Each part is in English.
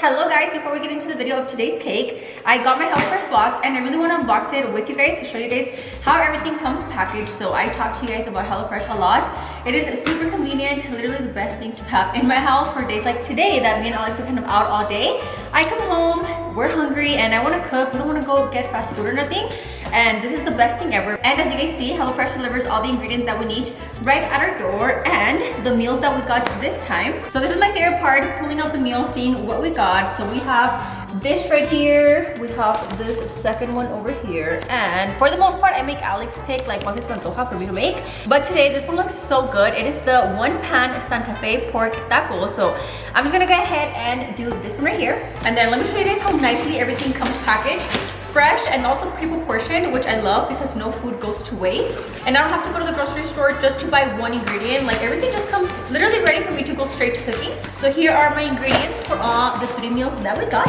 Hello guys, before we get into the video of today's cake, I got my HelloFresh box and I really want to unbox it with you guys to show you guys how everything comes packaged. So I talk to you guys about HelloFresh a lot. It is super convenient, literally the best thing to have in my house for days like today that me and Alex are kind of out all day. I come home, we're hungry and I want to cook. We don't want to go get fast food or nothing. And this is the best thing ever. And as you guys see, HelloFresh delivers all the ingredients that we need right at our door and the meals that we got this time. So this is my favorite part, pulling out the meals, seeing what we got. So we have this right here, we have this second one over here, and for the most part I make Alex pick like what for me to make, but today this one looks so good. It is the one pan Santa Fe pork taco. So I'm just gonna go ahead and do this one right here, and then let me show you guys how nicely everything comes packaged. Fresh and also pre-proportioned, which I love because no food goes to waste. And I don't have to go to the grocery store just to buy one ingredient. Like everything just comes literally ready for me to go straight to cooking. So here are my ingredients for all the 3 meals that we got.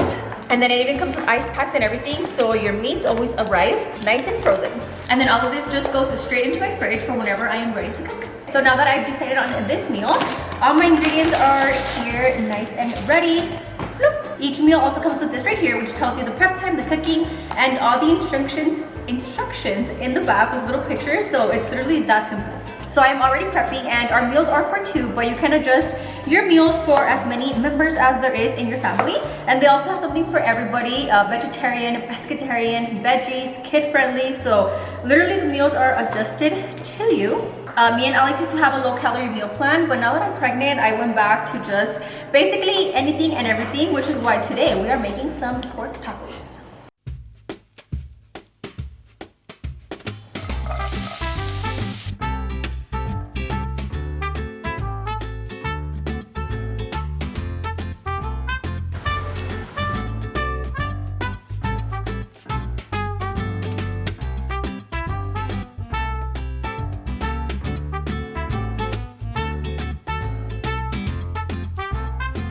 And then it even comes with ice packs and everything, so your meats always arrive nice and frozen. And then all of this just goes straight into my fridge for whenever I am ready to cook. So now that I've decided on this meal, all my ingredients are here nice and ready. Bloop. Each meal also comes with this right here, which tells you the prep time, the cooking, and all the instructions in the back with little pictures. So it's literally that simple. So I'm already prepping and our meals are for 2, but you can adjust your meals for as many members as there is in your family. And they also have something for everybody, vegetarian, pescatarian, veggies, kid friendly. So literally the meals are adjusted to you. Me and Alex used to have a low-calorie meal plan, but now that I'm pregnant, I went back to just basically anything and everything, which is why today we are making some pork tacos.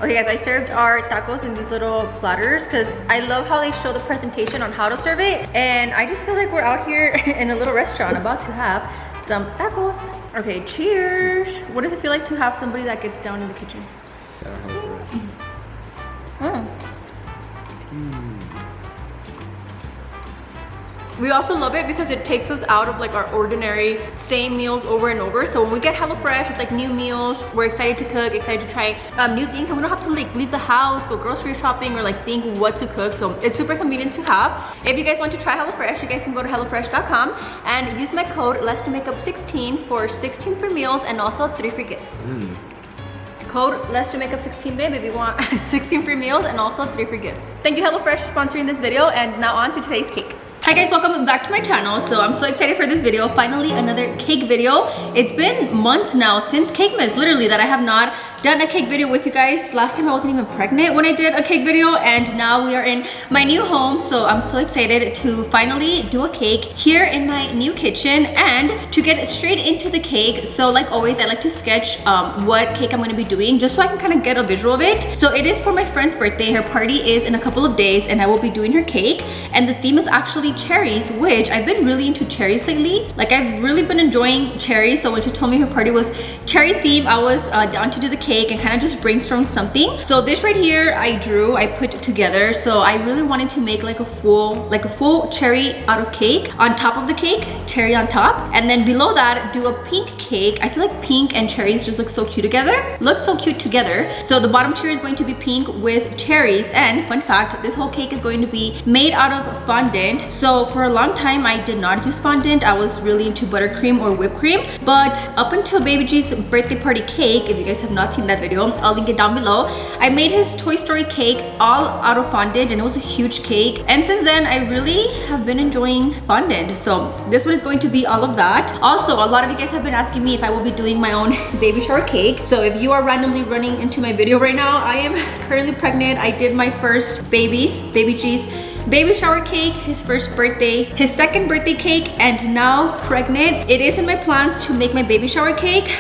Okay guys, I served our tacos in these little platters because I love how they show the presentation on how to serve it. And I just feel like we're out here in a little restaurant about to have some tacos. Okay, cheers. What does it feel like to have somebody that gets down in the kitchen? We also love it because it takes us out of like our ordinary same meals over and over. So when we get HelloFresh, it's like new meals. We're excited to cook, excited to try new things, and we don't have to like leave the house, go grocery shopping, or like think what to cook. So it's super convenient to have. If you guys want to try HelloFresh, you guys can go to HelloFresh.com and use my code LessToMakeUp16 for 16 free meals and also 3 free gifts. Code LessToMakeUp16, babe, if you want 16 free meals and also 3 free gifts. Thank you HelloFresh for sponsoring this video, and now on to today's cake. Hi guys, welcome back to my channel. So I'm so excited for this video. Finally another cake video. It's been months now since Cakemas, literally, that I have not done a cake video with you guys. Last time I wasn't even pregnant when I did a cake video, and now we are in my new home. So I'm so excited to finally do a cake here in my new kitchen and to get straight into the cake. So like always, I like to sketch what cake I'm going to be doing just so I can kind of get a visual of it. So it is for my friend's birthday. Her party is in a couple of days and I will be doing her cake, and the theme is actually cherries, which I've been really into cherries lately. Like I've really been enjoying cherries. So when she told me her party was cherry theme, I was down to do the cake and kind of just brainstorm something. So this right here I put together. So I really wanted to make like a full cherry out of cake. On top of the cake, cherry on top, and then below that do a pink cake. I feel like pink and cherries just look so cute together. So the bottom tier is going to be pink with cherries, and fun fact, this whole cake is going to be made out of fondant. So for a long time I did not use fondant. I was really into buttercream or whipped cream, but up until Baby G's birthday party cake, if you guys have not seen that video, I'll link it down below. I made his Toy Story cake all out of fondant, and it was a huge cake, and since then I really have been enjoying fondant. So this one is going to be all of that. Also, a lot of you guys have been asking me if I will be doing my own baby shower cake. So if you are randomly running into my video right now, I am currently pregnant. I did my first Baby G's baby shower cake, his first birthday, his second birthday cake, and now pregnant. It is in my plans to make my baby shower cake.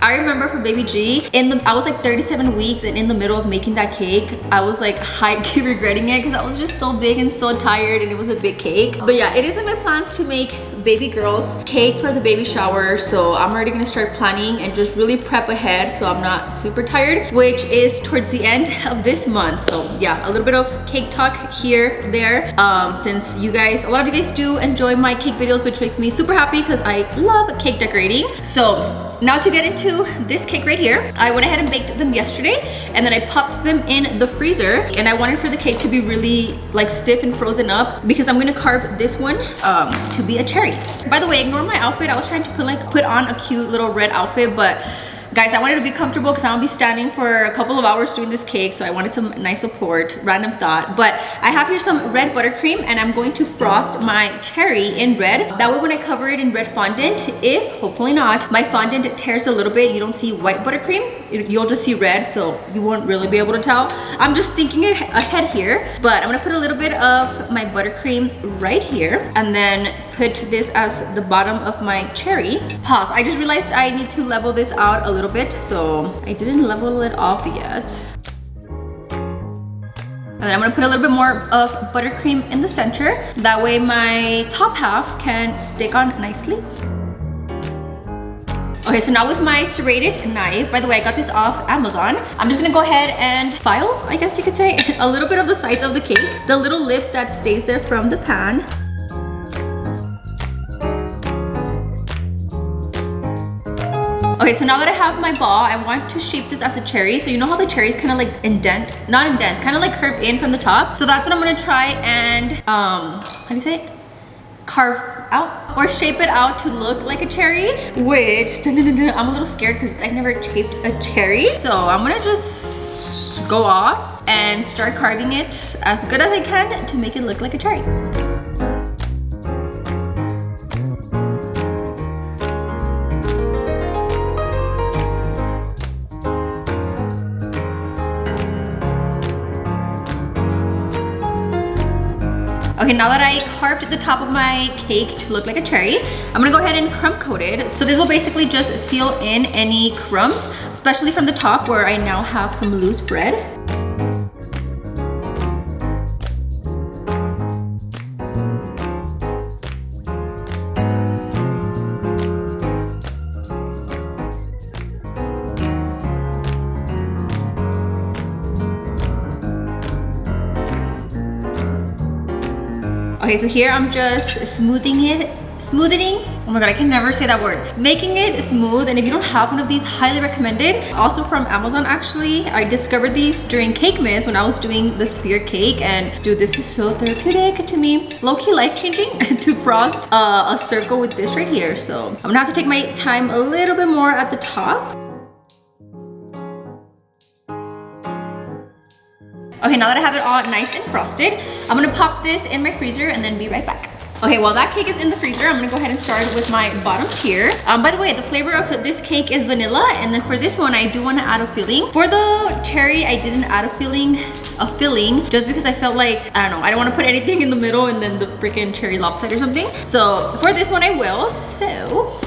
I remember for Baby G, I was like 37 weeks, and in the middle of making that cake, I was like high-key regretting it because I was just so big and so tired, and it was a big cake. But yeah, it is in my plans to make baby girl's cake for the baby shower. So I'm already gonna start planning and just really prep ahead so I'm not super tired, which is towards the end of this month. So yeah, a little bit of cake talk here, there. Since you guys, a lot of you guys do enjoy my cake videos, which makes me super happy because I love cake decorating. So now to get into this cake right here, I went ahead and baked them yesterday and then I popped them in the freezer, and I wanted for the cake to be really like stiff and frozen up because I'm gonna carve this one to be a cherry. By the way, ignore my outfit. I was trying to put on a cute little red outfit, but guys, I wanted to be comfortable because I'm gonna be standing for a couple of hours doing this cake, so I wanted some nice support. Random thought. But I have here some red buttercream and I'm going to frost my cherry in red. That way when I cover it in red fondant, if, hopefully not, my fondant tears a little bit, you don't see white buttercream, you'll just see red, so you won't really be able to tell. I'm just thinking ahead here, but I'm gonna put a little bit of my buttercream right here and then put this as the bottom of my cherry. Pause, I just realized I need to level this out a little bit, so I didn't level it off yet. And then I'm gonna put a little bit more of buttercream in the center. That way my top half can stick on nicely. Okay, so now with my serrated knife, by the way, I got this off Amazon. I'm just gonna go ahead and file, I guess you could say, a little bit of the sides of the cake. The little lip that stays there from the pan. Okay, so now that I have my ball, I want to shape this as a cherry. So you know how the cherries kind of like not indent, kind of like curve in from the top. So that's what I'm gonna try and, how do you say it? Carve out or shape it out to look like a cherry, which I'm a little scared because I never shaped a cherry. So I'm gonna just go off and start carving it as good as I can to make it look like a cherry. Okay, now that I carved the top of my cake to look like a cherry, I'm gonna go ahead and crumb coat it. So this will basically just seal in any crumbs, especially from the top where I now have some loose bread. Okay, so here I'm just smoothing, oh my god, I can never say that word. Making it smooth, and if you don't have one of these, highly recommended. Also from Amazon, actually. I discovered these during Cake Miss when I was doing the sphere cake, and dude, this is so therapeutic to me. Low-key life-changing to frost a circle with this right here. So I'm gonna have to take my time a little bit more at the top. Okay, now that I have it all nice and frosted, I'm gonna pop this in my freezer and then be right back. Okay, while that cake is in the freezer, I'm gonna go ahead and start with my bottom tier. By the way, the flavor of this cake is vanilla, and then for this one, I do wanna add a filling. For the cherry, I didn't add a filling, just because I felt like, I don't know, I don't wanna put anything in the middle and then the freaking cherry lopside or something. So for this one, I will. So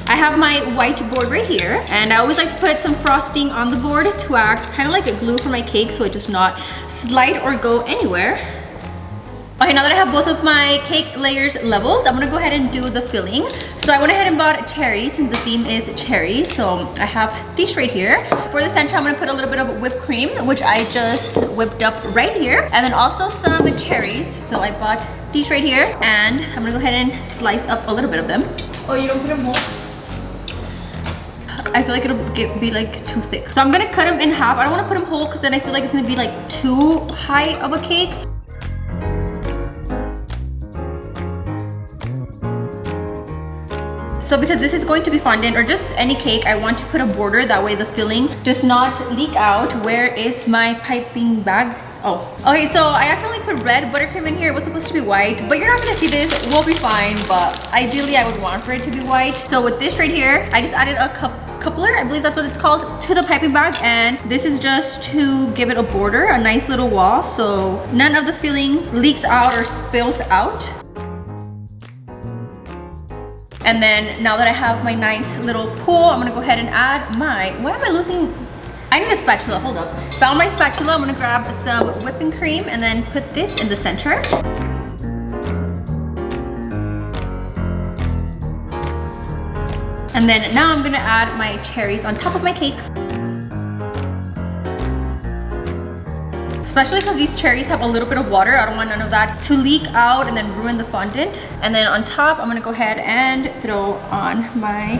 I have my white board right here, and I always like to put some frosting on the board to act kind of like a glue for my cake so it does not slide or go anywhere. Okay, now that I have both of my cake layers leveled, I'm gonna go ahead and do the filling. So I went ahead and bought cherries since the theme is cherries. So I have these right here. For the center, I'm gonna put a little bit of whipped cream, which I just whipped up right here. And then also some cherries. So I bought these right here, and I'm gonna go ahead and slice up a little bit of them. Oh, you don't put them whole? I feel like it'll be like too thick. So I'm gonna cut them in half. I don't wanna put them whole because then I feel like it's gonna be like too high of a cake. So because this is going to be fondant or just any cake, I want to put a border, that way the filling does not leak out. Where is my piping bag? Oh, okay, so I accidentally put red buttercream in here. It was supposed to be white, but you're not gonna see this. We'll be fine, but ideally I would want for it to be white. So with this right here, I just added a coupler, I believe that's what it's called, to the piping bag, and this is just to give it a border, a nice little wall, so none of the filling leaks out or spills out. And then now that I have my nice little pool, I'm gonna go ahead and add my, why am I losing? I need a spatula, hold up. Found my spatula, I'm gonna grab some whipping cream and then put this in the center. And then now I'm gonna add my cherries on top of my cake. Especially because these cherries have a little bit of water. I don't want none of that to leak out and then ruin the fondant. And then on top, I'm gonna go ahead and throw on my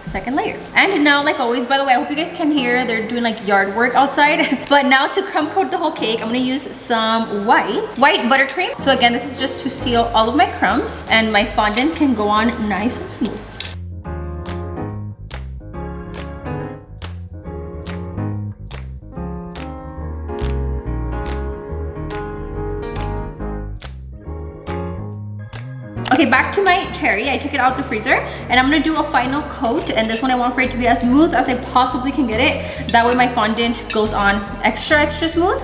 second layer. And now, like always, by the way, I hope you guys can hear they're doing like yard work outside. But now to crumb coat the whole cake, I'm gonna use some white buttercream. So again, this is just to seal all of my crumbs, and my fondant can go on nice and smooth. Okay, back to my cherry. I took it out the freezer and I'm gonna do a final coat, and this one I want for it to be as smooth as I possibly can get it. That way my fondant goes on extra smooth.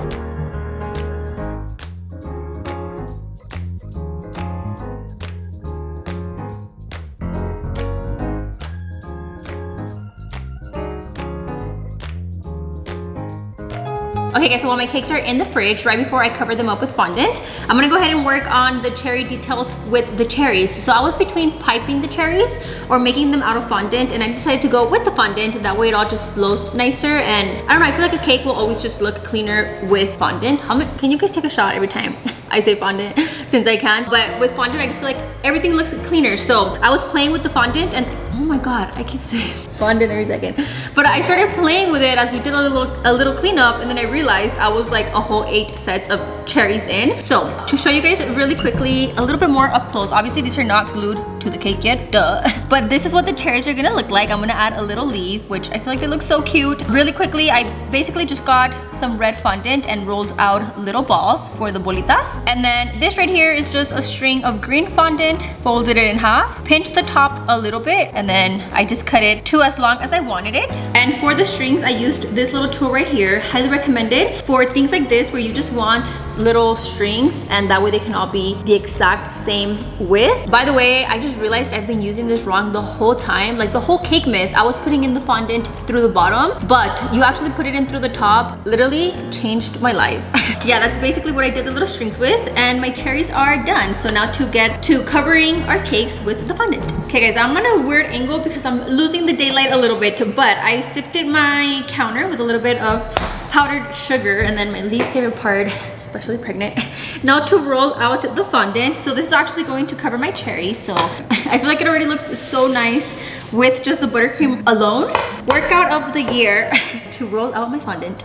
Okay guys, so while my cakes are in the fridge, right before I cover them up with fondant, I'm gonna go ahead and work on the cherry details with the cherries. So I was between piping the cherries or making them out of fondant, and I decided to go with the fondant. That way it all just flows nicer, and I don't know, I feel like a cake will always just look cleaner with fondant. Can you guys take a shot every time I say fondant since I can? But with fondant, I just feel like everything looks cleaner. So I was playing with the fondant, and oh my god, I keep saying fondant every second. But I started playing with it as we did a little cleanup, and then I realized I was like a whole 8 sets of cherries in. So to show you guys really quickly, a little bit more up close. Obviously these are not glued to the cake yet, duh. But this is what the cherries are gonna look like. I'm gonna add a little leaf, which I feel like it looks so cute. Really quickly, I basically just got some red fondant and rolled out little balls for the bolitas. And then this right here is just a string of green fondant, folded it in half, pinched the top a little bit, and then I just cut it to as long as I wanted it. And for the strings, I used this little tool right here. Highly recommended for things like this where you just want little strings, and that way they can all be the exact same width. By the way, I just realized I've been using this wrong the whole time. Like the whole cake mix, I was putting in the fondant through the bottom, but you actually put it in through the top. Literally changed my life. Yeah, that's basically what I did the little strings with, and my cherries are done. So now to get to covering our cakes with the fondant. Okay guys, I'm on a weird angle because I'm losing the daylight a little bit, but I sifted my counter with a little bit of powdered sugar, and then my least favorite part, especially pregnant, now to roll out the fondant. So this is actually going to cover my cherry, so I feel like it already looks so nice with just the buttercream alone. Workout of the year to roll out my fondant.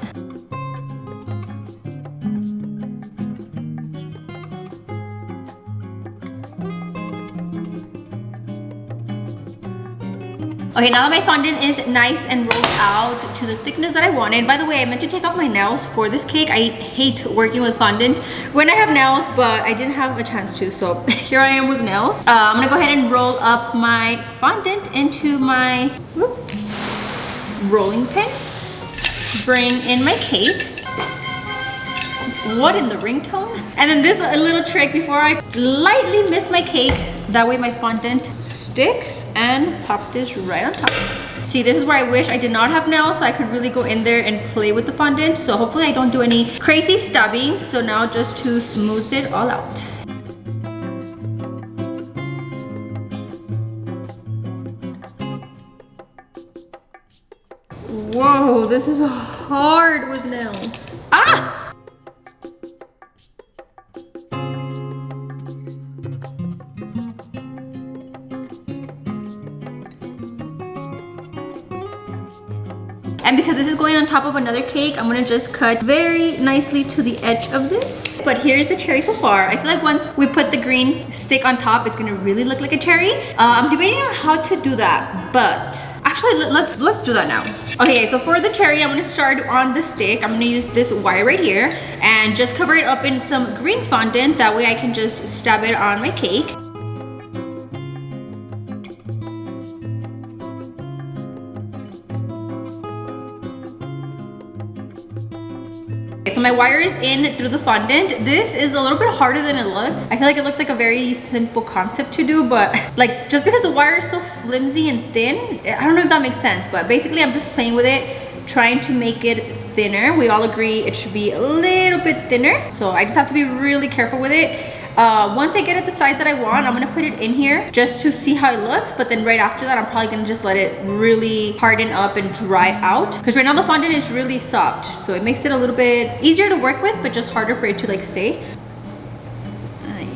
Okay, now that my fondant is nice and rolled out to the thickness that I wanted. By the way, I meant to take off my nails for this cake. I hate working with fondant when I have nails, but I didn't have a chance to, so here I am with nails. I'm gonna go ahead and roll up my fondant into my rolling pin. Bring in my cake. What in the ringtone? And then this little trick before I lightly miss my cake. That way my fondant sticks, and pop this right on top. See, this is where I wish I did not have nails so I could really go in there and play with the fondant. So hopefully I don't do any crazy stabbing. So now just to smooth it all out. Whoa, this is hard with nails. Ah! And because this is going on top of another cake, I'm gonna just cut very nicely to the edge of this. But here's the cherry so far. I feel like once we put the green stick on top, it's gonna really look like a cherry. I'm debating on how to do that, but actually let's do that now. Okay, so for the cherry, I'm gonna start on the stick. I'm gonna use this wire right here and just cover it up in some green fondant. That way I can just stab it on my cake. So my wire is in through the fondant. This is a little bit harder than it looks. I feel like it looks like a very simple concept to do, but like just because the wire is so flimsy and thin, I don't know if that makes sense, but basically I'm just playing with it, trying to make it thinner. We all agree it should be a little bit thinner, so I just have to be really careful with it. Once I get it the size that I want, I'm gonna put it in here just to see how it looks. But then right after that, I'm probably gonna just let it really harden up and dry out. Because right now the fondant is really soft. So it makes it a little bit easier to work with, but just harder for it to like stay.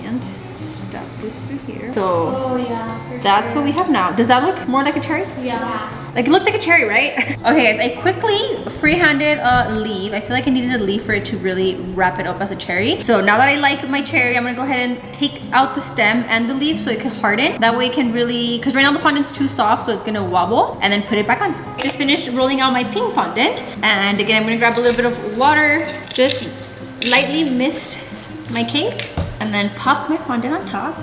And stuff this through here. So oh, yeah, that's what we have now. Does that look more like a cherry? Yeah. Like it looks like a cherry, right? Okay guys, I quickly free-handed a leaf. I feel like I needed a leaf for it to really wrap it up as a cherry. So now that I like my cherry, I'm gonna go ahead and take out the stem and the leaf so it can harden. That way it can really, because right now the fondant's too soft, so it's gonna wobble, and then put it back on. Just finished rolling out my pink fondant. And again, I'm gonna grab a little bit of water, just lightly mist my cake, and then pop my fondant on top.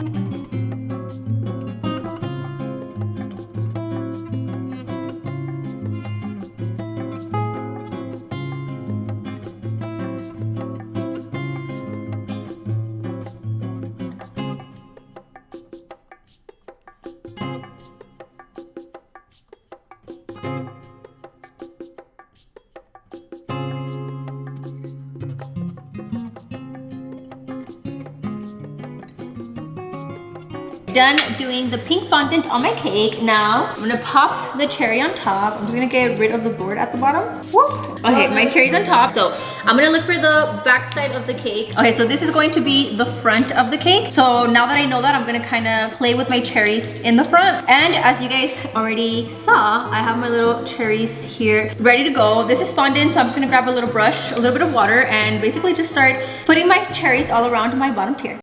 Done doing the pink fondant on my cake. Now I'm gonna pop the cherry on top. I'm just gonna get rid of the board at the bottom. Whoop. Okay, my cherry's on top. So I'm gonna look for the back side of the cake. Okay, so this is going to be the front of the cake. So now that I know that, I'm gonna kind of play with my cherries in the front. And as you guys already saw, I have my little cherries here ready to go. This is fondant, so I'm just gonna grab a little brush, a little bit of water, and basically just start putting my cherries all around my bottom tier.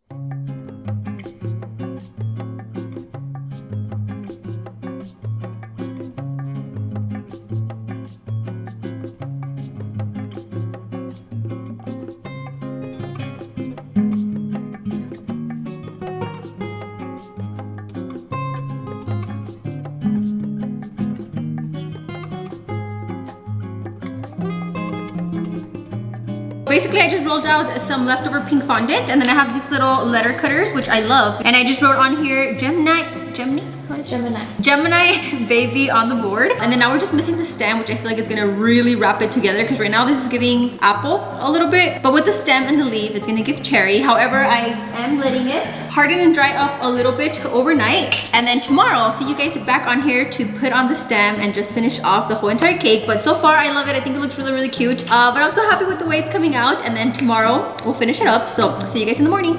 Basically, I just rolled out some leftover pink fondant, and then I have these little letter cutters, which I love. And I just wrote on here, Gemini baby on the board. And then now we're just missing the stem, which I feel like is gonna really wrap it together, because right now this is giving apple a little bit, but with the stem and the leaf, it's gonna give cherry. However, I am letting it harden and dry up a little bit overnight. And then tomorrow, I'll see you guys back on here to put on the stem and just finish off the whole entire cake. But so far, I love it. I think it looks really, really cute. But I'm so happy with the way it's coming out. And then tomorrow, we'll finish it up. So see you guys in the morning.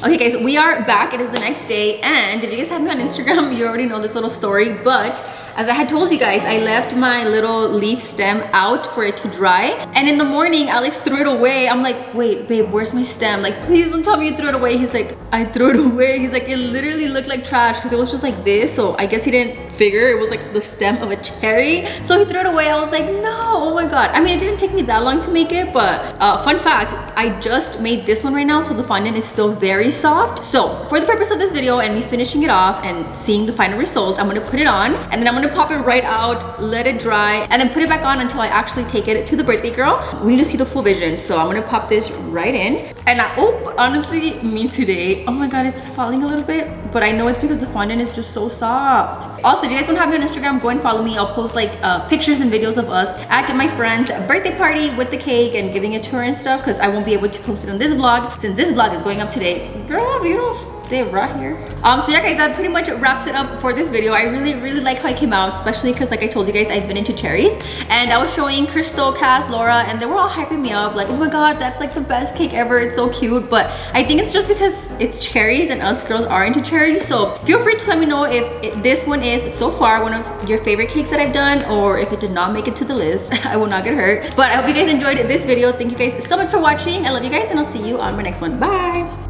Okay guys, we are back. It is the next day, and if you guys have me on Instagram, you already know this little story, but as I had told you guys, I left my little leaf stem out for it to dry, and in the morning, Alex threw it away. I'm like, wait, babe, where's my stem? Like, please don't tell me you threw it away. He's like, I threw it away. He's like, it literally looked like trash because it was just like this, so I guess he didn't figure it was like the stem of a cherry, so he threw it away. I was like, no, oh my god. I mean, it didn't take me that long to make it, but fun fact, I just made this one right now, so the fondant is still very soft. So for the purpose of this video and me finishing it off and seeing the final result, I'm gonna put it on, and then I'm gonna pop it right out, let it dry, and then put it back on until I actually take it to the birthday girl. We need to see the full vision, so I'm gonna pop this right in. And honestly, me today, oh my god, it's falling a little bit, but I know it's because the fondant is just so soft. Also, if you guys don't have me on Instagram, go and follow me. I'll post like pictures and videos of us at my friend's birthday party with the cake and giving it to her and stuff, because I won't be able to post it on this vlog since this vlog is going up today. Girl, you don't stay right here. So yeah guys, that pretty much wraps it up for this video. I really like how it came out, especially because like I told you guys, I've been into cherries, and I was showing Crystal, Cass, Laura, and they were all hyping me up like, oh my god, that's like the best cake ever, it's so cute. But I think it's just because it's cherries and us girls are into cherries. So feel free to let me know if this one is so far one of your favorite cakes that I've done, or if it did not make it to the list. I will not get hurt. But I hope you guys enjoyed this video. Thank you guys so much for watching. I love you guys, and I'll see you on my next one. Bye.